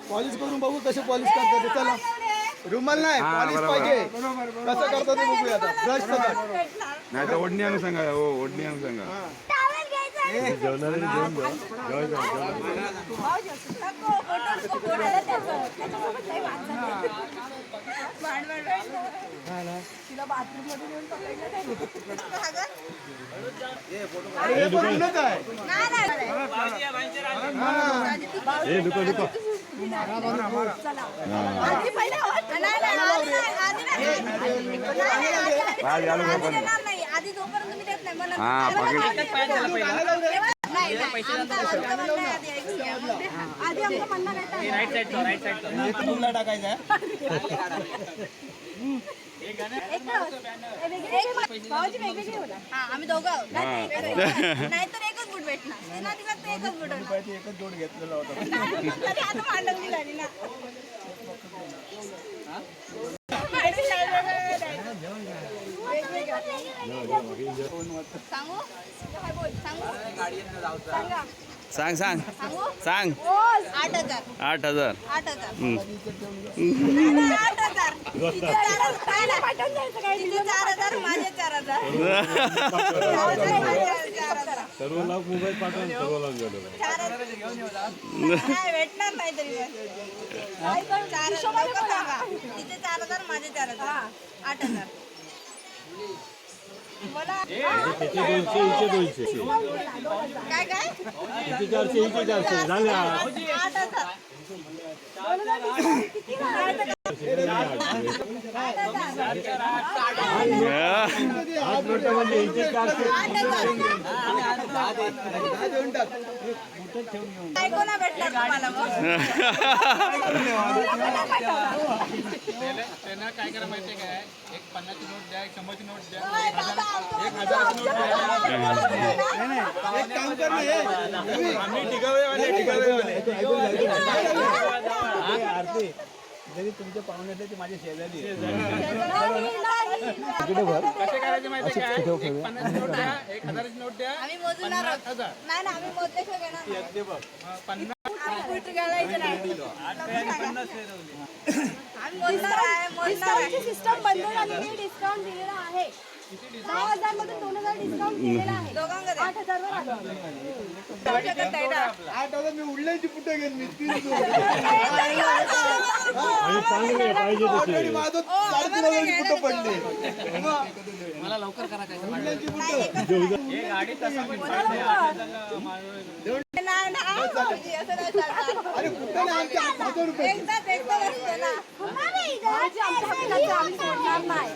Polish करून बघू कसे पॉलिश करतात ते. चला रुमाल नाही पॉलिश पाहिजे कसं करतात ते बघूया आता. ब्रश करा नाही तर ओढणी आणू सांगा. हो ओढणी आणू सांगा. आधी जोपर्यंत तुम्ही देत नाही मला आधी आमचं म्हणणं टाकायचं आम्ही दोघं नाहीतर एकच बूट भेटणार एकच बूट एकच जोड घेतलेला होता. आता भांडण दिली ना सांगू काय बोल सांगू सांगा सांग सांग सांगू सांग. 8,000 8,000. 8,000 8,000 तिचे 4,000 माझे 4,000 सर्व लाख मोबाईल पाठवा. सर्व लाख नाही भेटणार नाही तरी तिचे 4,000 माझे 4,000 8,000 मला काय काय 400 झाले. 8,000 काय कोणा भेटणार तुम्हाला मग त्यांना काय करा माहितीये काय, एक 50ची नोट द्या, एक 100ची नोट द्या, एक 1,000ची नोट एक काम कर ना हे आम्ही टिकावेवाले आरती जरी तुमच्या पाहुणे ते माझे शेजारी कसे करायचे माहितीये काय, एक 50ची नोट द्या, एक 1,000ची नोट द्या, आम्ही मोजणार 50,000. नाही ना आम्ही मोजल्याशिवाय घेणार नाही. 50 आम्ही बुट घालायचं नाही. आम्ही मोजणार आहे डिस्काउंटची सिस्टम बंद झालेली. डिस्काउंट दिलेला आहे. 10,000 मधून 2,000 डिस्काउंट दिलेला आहे. दोघांकडे 8,000 वर आलं. जाऊ शकत नाही ना. 8,000 मी उडल्याची पुटे घेईन मी 3 ऑलरेडी माझं 3,500 पुटे पडले. मला लवकर करा काय उडल्याची पुटे हे गाडी तसा पण नाही ना असं नाही चालणार. अरे कुठे नाही आमच्या 8,000 रुपये एकदाच असतं ना. आमच्या हक्काचं आम्ही सोडणार नाही.